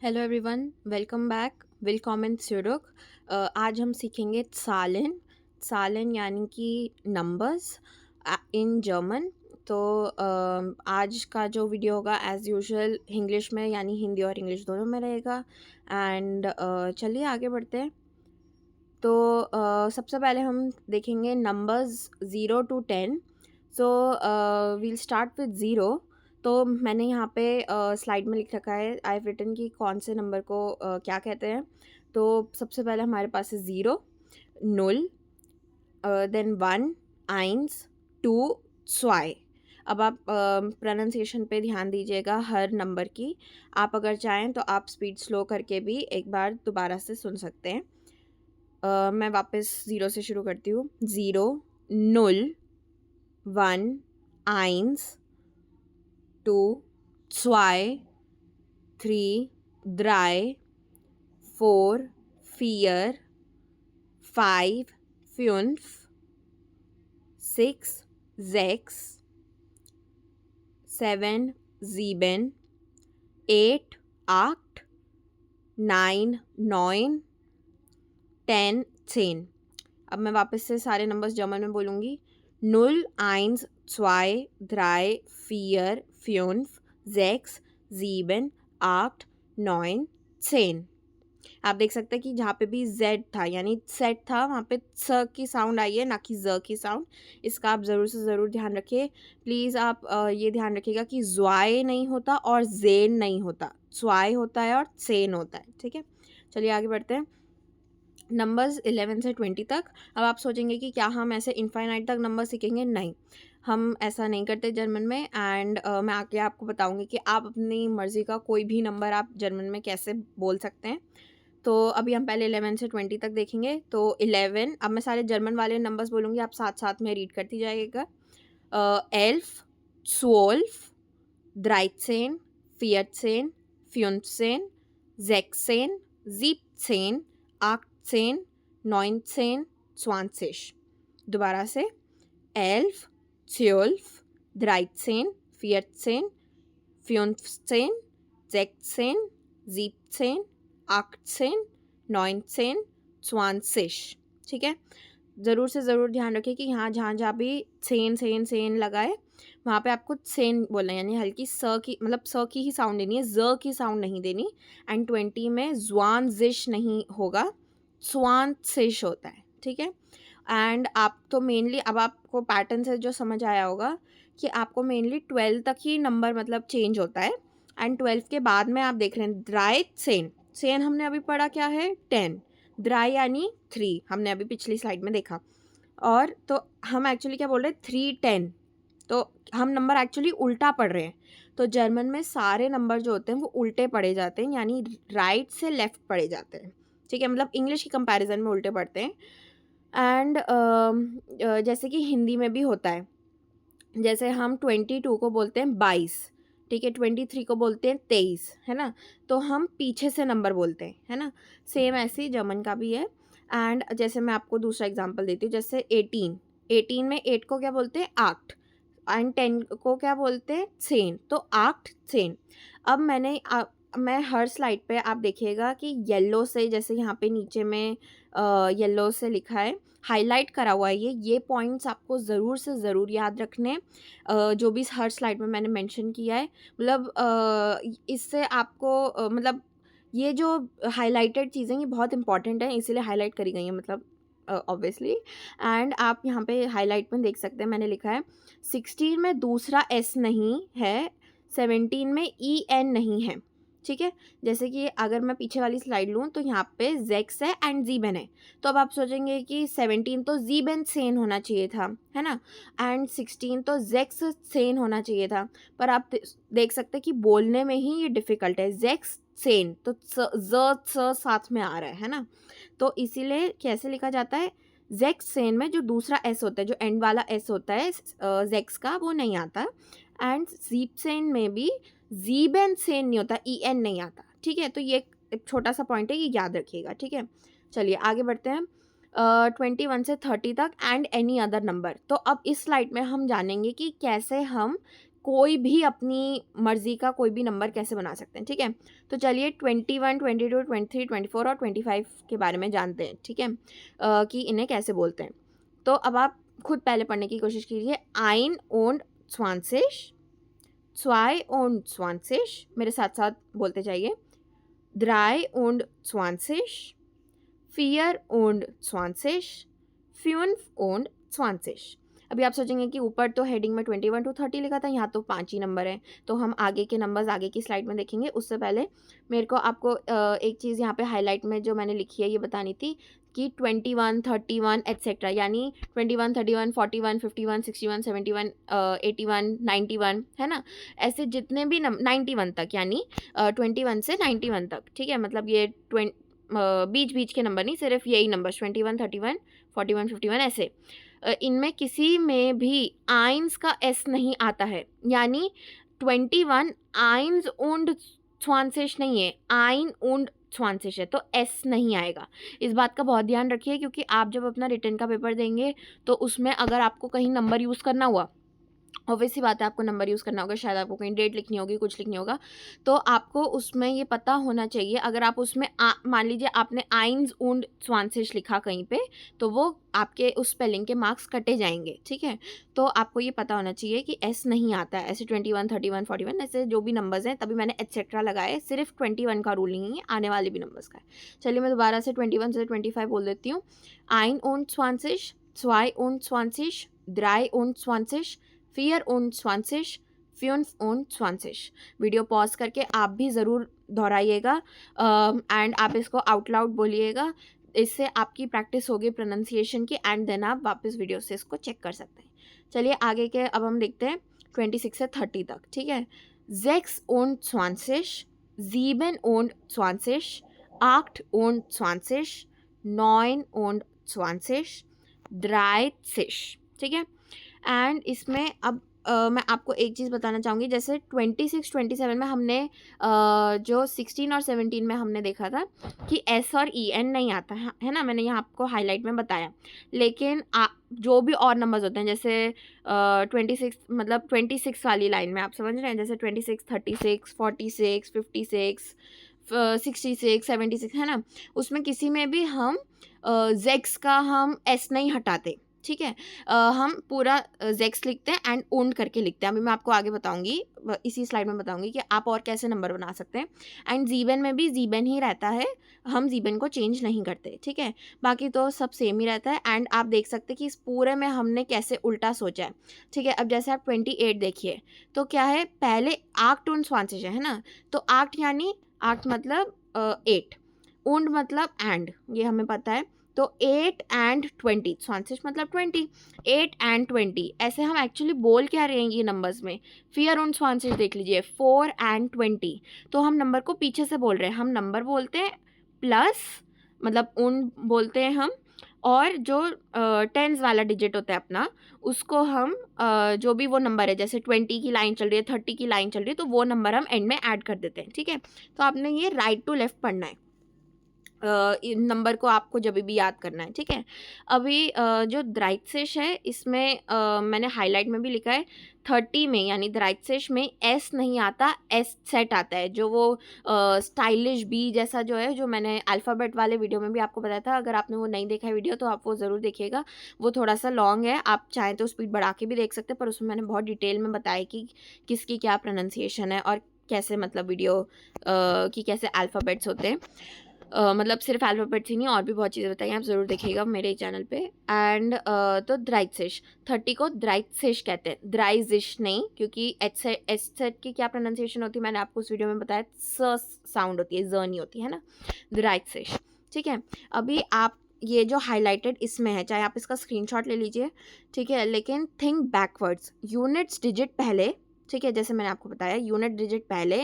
Hello everyone, welcome back. विलकॉमन zurück। आज हम सीखेंगे ज़ाहlen। ज़ाहlen यानी कि नंबर्स इन जर्मन। तो आज का जो वीडियो होगा एज़ यूजुअल इंग्लिश में, यानी हिंदी और इंग्लिश दोनों में रहेगा। एंड चलिए आगे बढ़ते हैं। तो सबसे पहले हम देखेंगे numbers 0 to 10। So we'll start with zero. तो मैंने यहाँ पे स्लाइड में लिख रखा है, आई हैव रिटन कि कौन से नंबर को क्या कहते हैं। तो सबसे पहले हमारे पास है ज़ीरो, नुल, देन वन, आइंस, टू, स्वाई। अब आप प्रोनाउंसिएशन पे ध्यान दीजिएगा हर नंबर की। आप अगर चाहें तो आप स्पीड स्लो करके भी एक बार दोबारा से सुन सकते हैं। मैं वापस ज़ीरो से शुरू करती हूँ। Zero, null, one, eins, two, zwei, three, drei, four, vier, five, fünf, six, sechs, seven, sieben, eight, acht, nine, neun, 10। अब मैं वापस से सारे नंबर्स जर्मन में बोलूँगी। Null, eins, zwei, drei, vier, fünf, sechs, sieben, acht, neun, 10। आप देख सकते हैं कि जहाँ पे भी जेड था यानी सेट था, वहाँ पे स की साउंड आई है, ना कि ज की साउंड। इसका आप ज़रूर से ज़रूर ध्यान रखिए। प्लीज़ आप ये ध्यान रखिएगा कि ज़्वाई नहीं होता और ज़ेन नहीं होता, स्वाई होता है और सेन होता है। ठीक है, चलिए आगे बढ़ते हैं। नंबर्स 11 से 20 तक। अब आप सोचेंगे कि क्या हम ऐसे इनफाइनाइट तक नंबर सीखेंगे? नहीं, हम ऐसा नहीं करते जर्मन में। एंड मैं आगे आपको बताऊंगी कि आप अपनी मर्ज़ी का कोई भी नंबर आप जर्मन में कैसे बोल सकते हैं। तो अभी हम पहले 11 से 20 तक देखेंगे। तो 11, अब मैं सारे जर्मन वाले नंबर्स बोलूँगी, आप साथ साथ में रीड करती जाइएगा। 11, 12, 13, 14, 15, 16, 17, 18, 19, 20। दोबारा से 11, 12, 13, 14, 15, 16, 17, 18, 19, 20। ठीक है, ज़रूर से ज़रूर ध्यान रखें कि यहाँ जहाँ जहाँ भी सेन सेन सेन लगाए वहाँ पे आपको सेन बोलना है, यानी हल्की स की, मतलब स की ही साउंड देनी है, ज की साउंड नहीं देनी। एंड 20 में ज्वान जिश नहीं होगा, स्वान सिश होता है। ठीक है, एंड आप तो मेनली, अब आपको पैटर्न से जो समझ आया होगा कि आपको मेनली 12 तक ही नंबर मतलब चेंज होता है। एंड 12 के बाद में आप देख रहे हैं ड्राई सेन। सेन हमने अभी पढ़ा क्या है? 10। ड्राई यानी 3, हमने अभी पिछली स्लाइड में देखा। और तो हम एक्चुअली क्या बोल रहे हैं? 3, 10। तो हम नंबर एक्चुअली उल्टा पढ़ रहे हैं। तो जर्मन में सारे नंबर जो होते हैं वो उल्टे पढ़े जाते हैं, यानी राइट से लेफ्ट पढ़े जाते हैं। ठीक है, मतलब इंग्लिश की कंपैरिजन में उल्टे पढ़ते हैं। एंड जैसे कि हिंदी में भी होता है, जैसे हम 22 को बोलते हैं 22। ठीक है, 23 को बोलते हैं 23, है ना। तो हम पीछे से नंबर बोलते हैं, है ना। सेम ऐसे ही जर्मन का भी है। एंड जैसे मैं आपको दूसरा एग्जांपल देती हूँ, जैसे 18। 18 में 8 को क्या बोलते हैं? 8। एंड 10 को क्या बोलते हैं? सेन। तो 8 सेन। अब मैं हर स्लाइड पे आप देखिएगा कि येलो से, जैसे यहाँ पे नीचे में येलो से लिखा है, हाईलाइट करा हुआ है, ये पॉइंट्स आपको ज़रूर से ज़रूर याद रखने। जो भी हर स्लाइड में मैंने मेंशन किया है, मतलब इससे आपको मतलब ये जो हाइलाइटेड चीज़ें ये बहुत इंपॉर्टेंट हैं, इसीलिए हाईलाइट करी गई हैं, मतलब ऑब्वियसली। एंड आप यहाँ पे हाईलाइट में देख सकते हैं, मैंने लिखा है 16 में दूसरा एस नहीं है, 17 में ई एन नहीं है। ठीक है, जैसे कि अगर मैं पीछे वाली स्लाइड लूँ तो यहाँ पे जेक्स है एंड जीबेन है। तो अब आप सोचेंगे कि 17 तो जीबेन सेन होना चाहिए था, है ना, एंड 16 तो जेक्स सेन होना चाहिए था। पर आप देख सकते हैं कि बोलने में ही ये डिफ़िकल्ट है। जेक्स सेन तो ज साथ में आ रहा है ना। तो इसीलिए कैसे लिखा जाता है? जेक्स सेन में जो दूसरा एस होता है, जो एंड वाला एस होता है जेक्स का, वो नहीं आता। एंड जीप सेन में भी जीबेन सेन नहीं होता, ई एन नहीं आता। ठीक है, तो ये एक छोटा सा पॉइंट है, ये याद रखिएगा। ठीक है, चलिए आगे बढ़ते हैं। 21 से 30 तक एंड एनी अदर नंबर। तो अब इस स्लाइड में हम जानेंगे कि कैसे हम कोई भी अपनी मर्ज़ी का कोई भी नंबर कैसे बना सकते हैं, ठीक है। तो चलिए 21, 22, 23, 24 और 25 के बारे में जानते हैं, ठीक है, कि इन्हें कैसे बोलते हैं। तो अब आप खुद पहले पढ़ने की कोशिश कीजिए। 21 22 मेरे साथ साथ बोलते जाइए। 23 24 25 अभी आप सोचेंगे कि ऊपर तो हेडिंग में 21 to 30 लिखा था, यहाँ तो 5 ही नंबर हैं, तो हम आगे के नंबर्स आगे की स्लाइड में देखेंगे। उससे पहले मेरे को आपको एक चीज़ यहाँ पे हाईलाइट में जो मैंने लिखी है ये बतानी थी कि 21 31 एट्सेट्रा, यानी 21 31 41 51 61 71 81 91 है ना, ऐसे जितने भी 91 तक, यानी 21 से 91 तक, ठीक है। मतलब ये बीच बीच के नंबर नहीं, सिर्फ यही नंबर 21 31 41 51 ऐसे। इनमें किसी में भी आइंस का एस नहीं आता है, यानी 21 आइंस und 20 नहीं है, आइन und 20 है, तो एस नहीं आएगा। इस बात का बहुत ध्यान रखिए, क्योंकि आप जब अपना रिटन का पेपर देंगे तो उसमें अगर आपको कहीं नंबर यूज़ करना हुआ, ऑब्वियस सी बात है आपको नंबर यूज़ करना होगा, शायद आपको कहीं डेट लिखनी होगी, कुछ लिखनी होगा, तो आपको उसमें ये पता होना चाहिए। अगर आप उसमें मान लीजिए आपने आइंस und 20 लिखा कहीं पे, तो वो आपके उस स्पेलिंग के मार्क्स कटे जाएंगे, ठीक है। तो आपको ये पता होना चाहिए कि एस नहीं आता है। ऐसे 21 31 41 ऐसे जो भी नंबर्स हैं, तभी मैंने एटसेट्रा लगाए, सिर्फ 21 का रूल नहीं है, आने वाले भी नंबर्स का है। चलिए मैं दोबारा से 21 से 25 बोल देती हूँ। 1 und 20 2 und 20 3 und 20 4 und 20 5 und 20। Video pause करके आप भी ज़रूर दोहराइएगा एंड आप इसको आउट लाउड बोलिएगा। इससे आपकी प्रैक्टिस होगी प्रोनाउंसिएशन की, एंड देन आप वापस वीडियो से इसको चेक कर सकते हैं। चलिए आगे के अब हम देखते हैं 26 से 30 तक, ठीक है। 6 und 20 7 und 20 8 und 20 9 und 20 13, ठीक है। एंड इसमें अब मैं आपको एक चीज़ बताना चाहूँगी, जैसे 26 27 में हमने जो 16 और 17 में हमने देखा था कि एस और ई एन नहीं आता है ना, मैंने यहाँ आपको हाईलाइट में बताया। लेकिन जो भी और नंबर्स होते हैं, जैसे 26 मतलब 26 वाली लाइन में आप समझ रहे हैं, जैसे 26 36 46 56 66 76 है ना, उसमें किसी में भी हम जेक्स का हम एस नहीं हटाते, ठीक है। हम पूरा जेक्स लिखते हैं एंड ओन करके लिखते हैं। अभी मैं आपको आगे बताऊंगी, इसी स्लाइड में बताऊंगी कि आप और कैसे नंबर बना सकते हैं। एंड जीबन में भी जीबन ही रहता है, हम जीबन को चेंज नहीं करते, ठीक है। बाकी तो सब सेम ही रहता है। एंड आप देख सकते हैं कि इस पूरे में हमने कैसे उल्टा सोचा है, ठीक है। अब जैसे आप 28 देखिए, तो क्या है, पहले आठ टून स्वांसिश है ना, तो आठ यानी आठ मतलब 8, उंड मतलब एंड, ये हमें पता है। तो 8 and 20 स्वांसिश मतलब 20, 8 and 20 ऐसे हम एक्चुअली बोल क्या रहे हैं ये नंबर्स में। फिर उन स्वांसिश देख लीजिए 4 and 20, तो हम नंबर को पीछे से बोल रहे हैं। हम नंबर बोलते हैं प्लस मतलब उन बोलते हैं हम, और जो टेंस वाला डिजिट होता है अपना, उसको हम जो भी वो नंबर है, जैसे 20 की लाइन चल रही है, 30 की लाइन चल रही है, तो वो नंबर हम एंड में ऐड कर देते हैं, ठीक है। तो आपने ये राइट टू लेफ्ट पढ़ना है, इन नंबर को आपको जब भी याद करना है, ठीक है। अभी जो द्राइत्सेश है, इसमें मैंने हाईलाइट में भी लिखा है 30 में, यानी द्राइत्सेश में एस नहीं आता, एस सेट आता है, जो वो स्टाइलिश बी जैसा जो है, जो मैंने अल्फ़ाबेट वाले वीडियो में भी आपको बताया था। अगर आपने वो नहीं देखा है वीडियो, तो आप वो ज़रूर देखिएगा। वो थोड़ा सा लॉन्ग है, आप चाहें तो स्पीड बढ़ा के भी देख सकते हैं, पर उसमें मैंने बहुत डिटेल में बताया कि किसकी क्या प्रोनाउंसिएशन है और कैसे, मतलब वीडियो की कैसे अल्फ़ाबेट्स होते हैं। मतलब सिर्फ अल्फ़ाबेट्स ही नहीं, और भी बहुत चीज़ें बताई, आप ज़रूर देखिएगा मेरे चैनल पे। एंड तो द्राइत्सेश 30 को द्राइत्सेश कहते हैं, द्राइजिश नहीं, क्योंकि एच सेट की क्या प्रोनाउंसिएशन होती है मैंने आपको उस वीडियो में बताया, स साउंड होती है, ज नहीं होती है ना, द्राइत्सेश, ठीक है। अभी आप ये जो हाईलाइटेड इसमें है, चाहे आप इसका स्क्रीनशॉट ले लीजिए, ठीक है, लेकिन थिंक बैकवर्ड्स, यूनिट्स डिजिट पहले, ठीक है, जैसे मैंने आपको बताया यूनिट डिजिट पहले,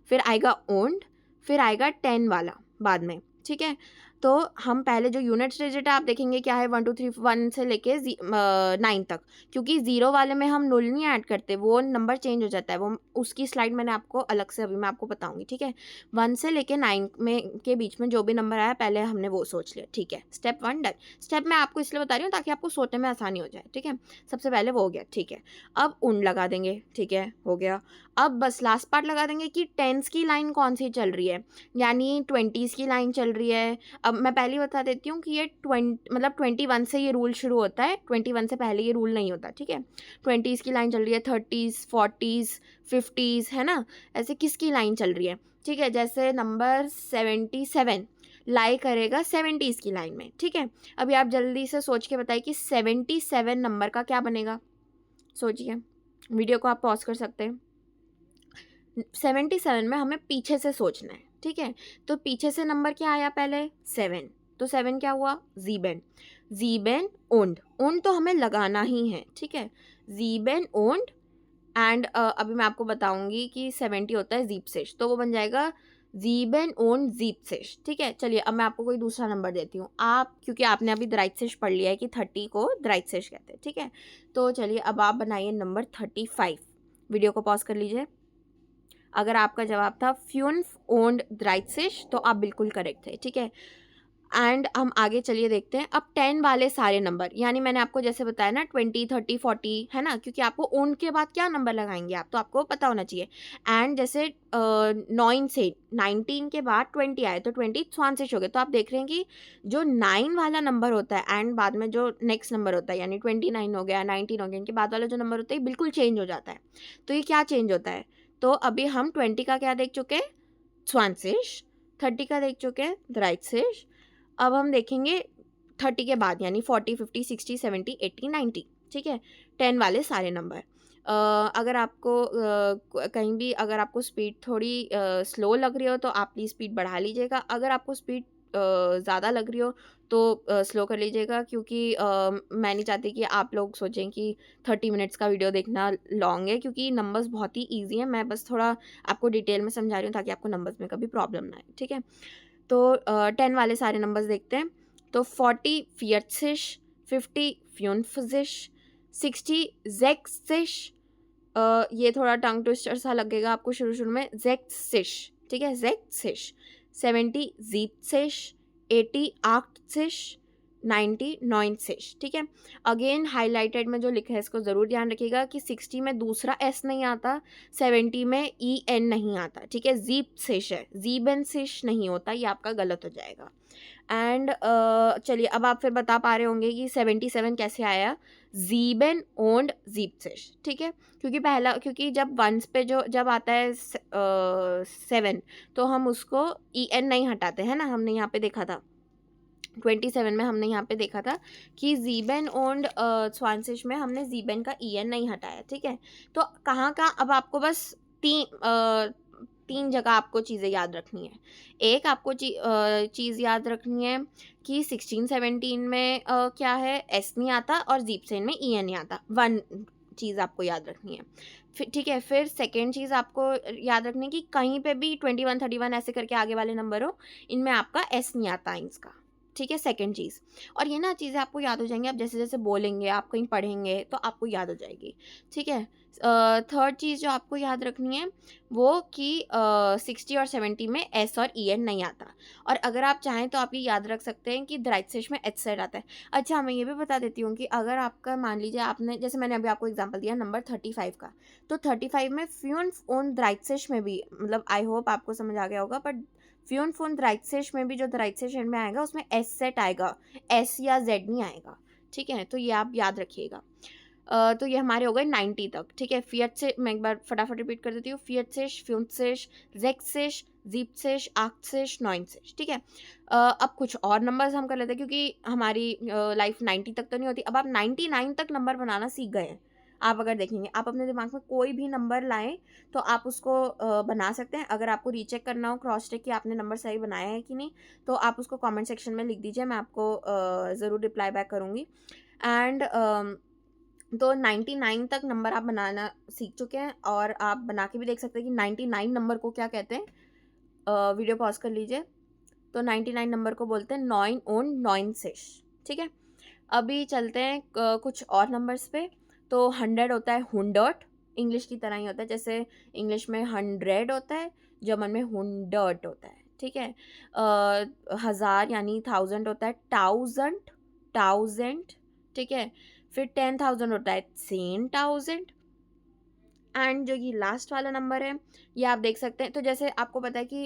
फिर आएगा ओन्ड, फिर आएगा 10 वाला बाद में, ठीक है। तो हम पहले जो यूनिट्स डिजिट है आप देखेंगे क्या है 1 2 3 1 से लेके 9 तक, क्योंकि 0 वाले में हम 0 नहीं ऐड करते, वो नंबर चेंज हो जाता है। वो उसकी स्लाइड मैंने आपको अलग से अभी मैं आपको बताऊंगी, ठीक है। 1 से लेके 9 में के बीच में जो भी नंबर आया पहले हमने वो सोच लिया, ठीक है। Step 1 done. स्टेप मैं आपको इसलिए बता रही हूँ ताकि आपको सोचने में आसानी हो जाए, ठीक है। सबसे पहले वो हो गया, ठीक है। अब उन लगा देंगे, ठीक है, हो गया। अब बस लास्ट पार्ट लगा देंगे कि टेंस की लाइन कौन सी चल रही है, यानी 20s की लाइन चल रही है। अब मैं पहले ही बता देती हूँ कि ये 21 से ये रूल शुरू होता है, 21 से पहले ये रूल नहीं होता, ठीक है। 20s की लाइन चल रही है, 30s 40s 50s, है ना, ऐसे किसकी लाइन चल रही है, ठीक है। जैसे नंबर 77 लाई करेगा 70s की लाइन में, ठीक है। अभी आप जल्दी से सोच के बताइए कि 77 नंबर का क्या बनेगा, सोचिए। वीडियो को आप पॉज कर सकते हैं। 77 में हमें पीछे से सोचना है, ठीक है। तो पीछे से नंबर क्या आया पहले, 7, तो 7 क्या हुआ, ज़ीबेन। ज़ीबेन ओन्ड, ओन्ड तो हमें लगाना ही है, ठीक है। ज़ीबेन ओन्ड एंड अभी मैं आपको बताऊंगी कि 70 होता है ज़ीबसिश, तो वो बन जाएगा ज़ीबेन ओन्ड ज़ीबसिश, ठीक है। चलिए अब मैं आपको कोई दूसरा नंबर देती हूँ, आप क्योंकि आपने अभी द्राइटसिश पढ़ लिया है कि 30 को द्राइटसिश कहते हैं, ठीक है। तो चलिए अब आप बनाइए नंबर 35। वीडियो को पॉज कर लीजिए। अगर आपका जवाब था फ्यून्फ ओन्ड द्राइटसिश तो आप बिल्कुल करेक्ट थे, ठीक है। एंड हम आगे चलिए देखते हैं अब 10 वाले सारे नंबर, यानी मैंने आपको जैसे बताया ना 20 30 40, है ना, क्योंकि आपको ओन के बाद क्या नंबर लगाएंगे आप, तो आपको पता होना चाहिए। एंड जैसे 9 से 19 के बाद 20 आए तो 20 स्वांसिश हो गए, तो आप देख रहे हैं कि जो 9 वाला नंबर होता है एंड बाद में जो नेक्स्ट नंबर होता है, यानी 29 हो गया 19 हो गया, इनके बाद वाला जो नंबर होता है बिल्कुल चेंज हो जाता है। तो ये क्या चेंज होता है, तो अभी हम 20 का क्या देख चुके हैं, स्वांसिश, 30 का देख चुके हैं द्राइटसिश। अब हम देखेंगे 30 के बाद, यानी 40 50 60 70 80 90, ठीक है। 10 वाले सारे नंबर। अगर आपको कहीं भी अगर आपको स्पीड थोड़ी स्लो लग रही हो तो आप प्लीज़ स्पीड बढ़ा लीजिएगा, अगर आपको स्पीड ज़्यादा लग रही हो तो स्लो कर लीजिएगा, क्योंकि मैं नहीं चाहती कि आप लोग सोचें कि 30 मिनट्स का वीडियो देखना लॉन्ग है, क्योंकि नंबर्स बहुत ही ईजी हैं। मैं बस थोड़ा आपको डिटेल में समझा रही हूँ ताकि आपको नंबर्स में कभी प्रॉब्लम ना आए, ठीक है। तो 10 वाले सारे नंबर्स देखते हैं। तो 40 फियट्सिश, 50 फ्यूनफिश, 60 जेक्सिश, ये थोड़ा टंग ट्विस्टर सा लगेगा आपको शुरू शुरू में, जेक्सिश, ठीक है, जेक्सिश। 70 जीप्सिश, 80 आक्टसिश, 90 नॉइनसिश, ठीक है। अगेन हाईलाइटेड में जो लिखा है इसको ज़रूर ध्यान रखिएगा कि 60 में दूसरा एस नहीं आता, 70 में ई एन नहीं आता, ठीक है। जीप्सिश है, जीबेनसिश नहीं होता, ये आपका गलत हो जाएगा। एंड चलिए अब आप फिर बता पा रहे होंगे कि 77 कैसे आया, ज़ीबेन ओन्ड ज़ीप्सिश, ठीक है। क्योंकि जब वंस पे जो जब आता है 7 तो हम उसको ई एन नहीं हटाते हैं ना, हमने यहाँ पे देखा था 27 में हमने यहाँ पे देखा था कि ज़ीबेन ओन्ड स्वांसिश में हमने ज़ीबेन का ई एन नहीं हटाया, ठीक है। तो कहाँ का अब आपको बस तीन जगह आपको चीज़ें याद रखनी है। एक आपको चीज़ याद रखनी है कि 16 17 में क्या है, एस नहीं आता, और जीपसेन में ई एन नहीं आता, वन चीज़ आपको याद रखनी है। फिर ठीक है, फिर सेकेंड चीज़ आपको याद रखनी है कि कहीं पे भी 21 31 ऐसे करके आगे वाले नंबर हो, इनमें आपका एस नहीं आता इसका, ठीक है, सेकेंड चीज़। और ये ना चीज़ें आपको याद हो जाएंगी, आप जैसे जैसे बोलेंगे, आप कहीं पढ़ेंगे तो आपको याद हो जाएगी, ठीक है। थर्ड चीज़ जो आपको याद रखनी है वो कि 60 और 70 में एस और ई एन नहीं आता। और अगर आप चाहें तो आप ये याद रख सकते हैं कि द्राइटसिश में एच सेट आता है। अच्छा, मैं ये भी बता देती हूँ कि अगर आपका मान लीजिए आपने, जैसे मैंने अभी आपको एग्जांपल दिया नंबर 35 का, तो 35 में फ्यून ओन द्राइटसिश में भी, मतलब आई होप आपको समझ आ गया होगा, बट फ्यून फोन द्राइटसिश में भी जो द्राइटसिश एंड में आएगा उसमें एस सेट आएगा, एस या जेड नहीं आएगा, ठीक है। तो ये आप याद रखिएगा। तो ये हमारे हो गए 90 तक, ठीक है। फियट से मैं एक बार फटाफट रिपीट कर देती हूँ, फियटसिश, फ्यूनसिश, जेक्सिश, जीपसिश, आक्सिश, नॉइनसिश, ठीक है। अब कुछ और नंबर्स हम कर लेते हैं, क्योंकि हमारी लाइफ 90 तक तो नहीं होती। अब आप 99 तक नंबर बनाना सीख गए हैं। आप अगर देखेंगे, आप अपने दिमाग में कोई भी नंबर लाएं तो आप उसको बना सकते हैं। अगर आपको रीचेक करना हो, क्रॉस चेक कि आपने नंबर सही बनाया है कि नहीं, तो आप उसको कमेंट सेक्शन में लिख दीजिए, मैं आपको ज़रूर रिप्लाई बैक करूँगी। एंड तो 99 तक नंबर आप बनाना सीख चुके हैं, और आप बना के भी देख सकते हैं कि 99 नंबर को क्या कहते हैं। वीडियो पॉज कर लीजिए। तो 99 नंबर को बोलते हैं 9 und 90, ठीक है। अभी चलते हैं कुछ और नंबर्स पे। तो 100 होता है 100, इंग्लिश की तरह ही होता है, जैसे इंग्लिश में 100 होता है, जर्मन में 100 होता है, ठीक है। 1000 यानी 1000 होता है 1000, 1000, ठीक है। फिर 10,000 होता है 10,000। एंड जो ये लास्ट वाला नंबर है, ये आप देख सकते हैं। तो जैसे आपको पता है कि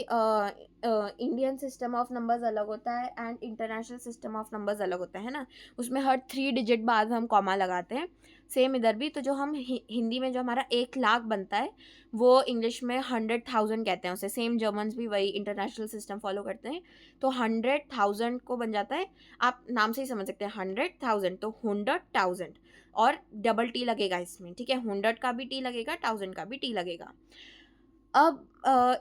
इंडियन सिस्टम ऑफ नंबर्स अलग होता है and international system of numbers अलग होता है ना, उसमें हर 3 डिजिट बाद हम कॉमा लगाते हैं। सेम इधर भी। तो जो हम हिंदी में जो हमारा 1,00,000 बनता है, वो इंग्लिश में 100,000 कहते हैं उसे। सेम जर्मन्स भी वही इंटरनेशनल सिस्टम फॉलो करते हैं। तो 100,000 को बन जाता है, आप नाम से ही समझ सकते हैं, 100,000 तो 100,000, और डबल टी लगेगा इसमें, ठीक है। 100 का भी टी लगेगा, 1000 का भी टी लगेगा। अब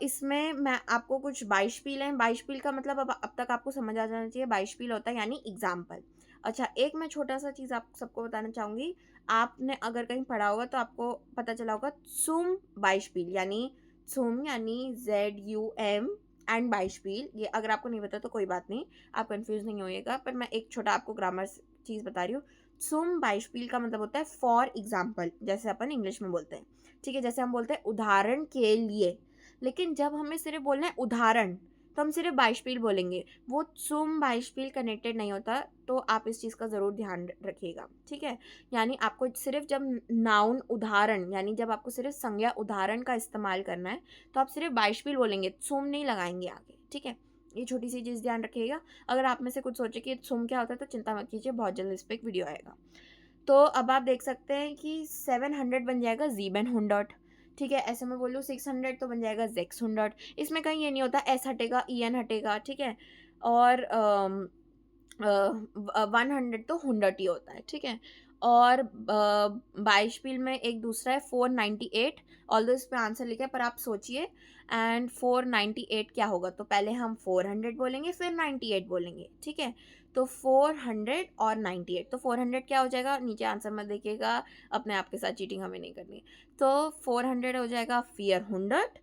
इसमें मैं आपको कुछ बाइशपील हैं। बाइशपील का मतलब अब तक आपको समझ आ जाना चाहिए, बाइशपील होता है यानी एग्जाम्पल। अच्छा, एक मैं छोटा सा चीज़ आप सबको बताना चाहूँगी। आपने अगर कहीं पढ़ा होगा तो आपको पता चला होगा zum बाइशपील, यानी zum यानी ZUM एंड बाइशपील। ये अगर आपको नहीं पता तो कोई बात नहीं, आप कंफ्यूज नहीं होइएगा, पर मैं एक छोटा आपको ग्रामर चीज़ बता रही हूँ। zum बाइशपील का मतलब होता है फॉर एग्जाम्पल, जैसे अपन इंग्लिश में बोलते हैं, ठीक है। जैसे हम बोलते हैं उदाहरण के लिए, लेकिन जब हमें सिर्फ बोलना है उदाहरण, तो हम सिर्फ बाइशपील बोलेंगे, वो zum बाइशपील कनेक्टेड नहीं होता। तो आप इस चीज़ का ज़रूर ध्यान रखिएगा, ठीक है। यानी आपको सिर्फ जब नाउन उदाहरण, यानी जब आपको सिर्फ संज्ञा उदाहरण का इस्तेमाल करना है, तो आप सिर्फ बाइशपील बोलेंगे, zum नहीं लगाएंगे आगे, ठीक है। ये छोटी सी चीज़ ध्यान रखिएगा। अगर आप में से कुछ सोचे कि zum क्या होता है, तो चिंता मत कीजिए, बहुत जल्द इस पर एक वीडियो आएगा। तो अब आप देख सकते हैं कि 700 बन जाएगा 700, ठीक है। ऐसे में बोलूँ 600 तो बन जाएगा 600। इसमें कहीं ये नहीं होता एस हटेगा en हटेगा, ठीक है। और 100 तो 100 ही होता है, ठीक है। और बाइशपील में एक दूसरा है 498। ऑल्दो इस पे आंसर लिखा है, पर आप सोचिए। एंड 498 क्या होगा, तो पहले हम 400 बोलेंगे फिर 98 बोलेंगे, ठीक है। तो 400 और 98, तो 400 क्या हो जाएगा, नीचे आंसर मत देखिएगा, अपने आप के साथ चीटिंग हमें नहीं करनी। तो 400 हो जाएगा 400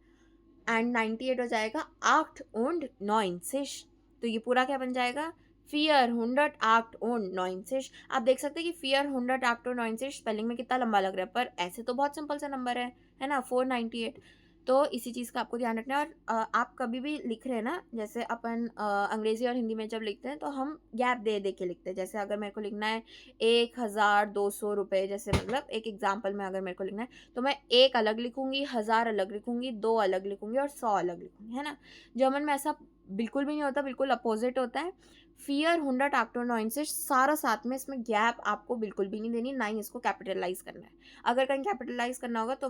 एंड 98 हो जाएगा 98 तो ये पूरा क्या बन जाएगा, 498 आप देख सकते हैं कि 498 स्पेलिंग में कितना लंबा लग रहा है, पर ऐसे तो बहुत सिंपल सा नंबर है ना, 498। तो इसी चीज़ का आपको ध्यान रखना है। और आप कभी भी लिख रहे हैं ना, जैसे अपन अंग्रेज़ी और हिंदी में जब लिखते हैं तो हम गैप दे दे के लिखते हैं। जैसे अगर मेरे को लिखना है 1,200 रुपये, जैसे मतलब एक एग्जाम्पल में अगर मेरे को लिखना है, तो मैं 1 अलग लिखूंगी, 1000 अलग लिखूंगी, 2 अलग लिखूंगी और 100 अलग लिखूंगी, है ना। जर्मन में ऐसा बिल्कुल भी नहीं होता, बिल्कुल अपोजिट होता है। 498 सारा साथ में, इसमें गैप आपको बिल्कुल भी नहीं देनी, ना ही इसको कैपिटलाइज करना है। अगर कहीं कैपिटलाइज करना होगा तो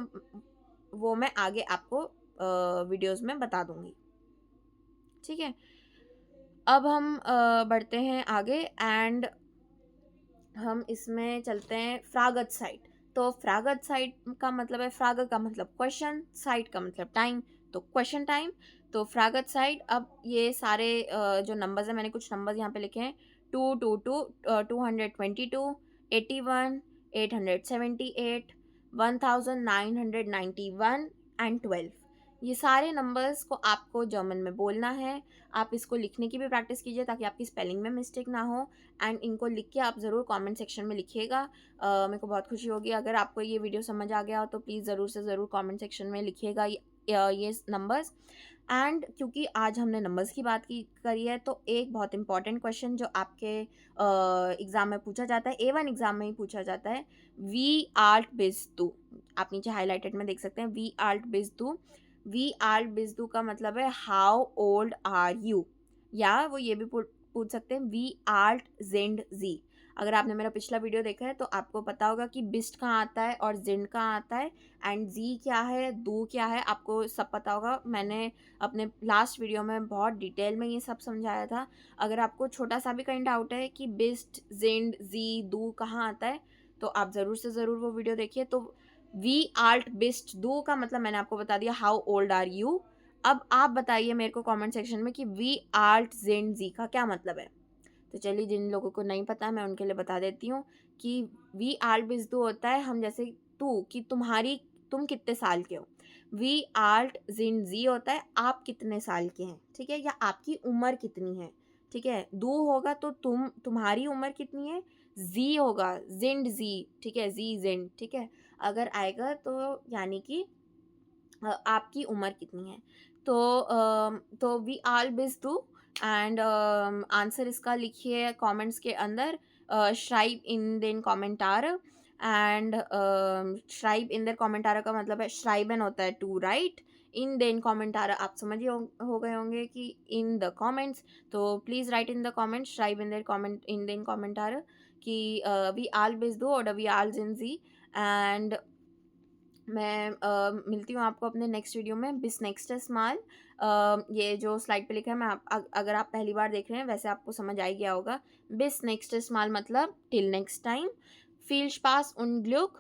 वो मैं आगे आपको वीडियोस में बता दूंगी, ठीक है। अब हम बढ़ते हैं आगे एंड हम इसमें चलते हैं फ्रागत साइट। तो फ्रागत साइट का मतलब है, फ्रागत का मतलब क्वेश्चन, साइट का मतलब टाइम, तो क्वेश्चन टाइम। तो फ्रागत साइट, अब ये सारे जो नंबर्स हैं, मैंने कुछ नंबर्स यहाँ पे लिखे हैं, 222, 222, 81, 878, 1991 एंड 12। ये सारे नंबर्स को आपको जर्मन में बोलना है। आप इसको लिखने की भी प्रैक्टिस कीजिए ताकि आपकी स्पेलिंग में मिस्टेक ना हो। एंड इनको लिख के आप ज़रूर कमेंट सेक्शन में लिखिएगा। मेरे को बहुत खुशी होगी अगर आपको ये वीडियो समझ आ गया हो, तो प्लीज़ ज़रूर से ज़रूर कमेंट सेक्शन में लिखिएगा ये नंबर्स। एंड क्योंकि आज हमने नंबर्स की बात करी है, तो एक बहुत इंपॉर्टेंट क्वेश्चन जो आपके एग्ज़ाम में पूछा जाता है, A1 एग्ज़ाम में ही पूछा जाता है, वी आल्ट बिस दू। आप नीचे हाईलाइटेड में देख सकते हैं, वी आल्ट बिस दू। वी आल्ट बिस दू का मतलब है हाउ ओल्ड आर यू, या वो ये भी पूछ सकते हैं, वी आल्ट जिंड जी। अगर आपने मेरा पिछला वीडियो देखा है तो आपको पता होगा कि बिस्ट कहाँ आता है और जिंड कहाँ आता है, एंड जी क्या है, दू क्या है, आपको सब पता होगा। मैंने अपने लास्ट वीडियो में बहुत डिटेल में ये सब समझाया था। अगर आपको छोटा सा भी कहीं डाउट है कि बिस्ट, जिंड, जी, दू कहाँ आता है, तो आप ज़रूर से ज़रूर वो वीडियो देखिए। तो वी आल्ट बिस्ट दू का मतलब मैंने आपको बता दिया, हाउ ओल्ड आर यू। अब आप बताइए मेरे को कमेंट सेक्शन में कि वी आल्ट जिंड जी का क्या मतलब है। तो चलिए, जिन लोगों को नहीं पता मैं उनके लिए बता देती हूँ कि वी आल्ट बिस दू होता है हम जैसे, तू कि तुम्हारी, तुम कितने साल के हो। वी आल्ट जिन जी होता है आप कितने साल के हैं, ठीक है, या आपकी उम्र कितनी है, ठीक है। दू होगा तो तुम्हारी उम्र कितनी है, जी होगा जिंड जी, ठीक है, जी जिंड, ठीक है। अगर आएगा तो यानी कि आपकी उम्र कितनी है। तो वी आल बिस डू एंड आंसर इसका लिखिए कमेंट्स के अंदर, श्राइब इन देन कमेंटार एंड श्राइब इन देर कमेंटार का मतलब है श्राइबन होता है टू राइट, इन देन कमेंटार आप समझ हो गए होंगे कि इन द कमेंट्स। तो please write in the comments श्राइब इन देर कमेंट इन देन कमेंटार कि वी आल बिस डू और we all Jin ji. And मैं मिलती हूँ आपको अपने नेक्स्ट वीडियो में। बिस नेक्स्ट स्मॉल, ये जो स्लाइड पे लिखा है, मैं अगर आप पहली बार देख रहे हैं वैसे आपको समझ आ ही गया होगा। बिस नेक्स्ट स्मॉल मतलब टिल नेक्स्ट टाइम। फील स्पास उन ग्लुक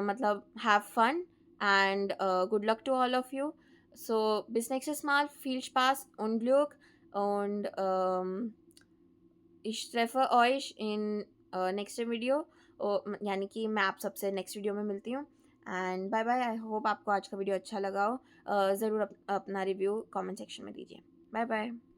मतलब have fun and good luck to all of you. So बिस नेक्स्ट स्मॉल, फील स्पास उन ग्लुक und ich treffe euch in नेक्स्ट वीडियो, यानी कि मैं आप सबसे नेक्स्ट वीडियो में मिलती हूँ। And bye bye. I hope आपको आज का वीडियो अच्छा लगा हो। ज़रूर अपना रिव्यू कमेंट सेक्शन में दीजिए। Bye bye.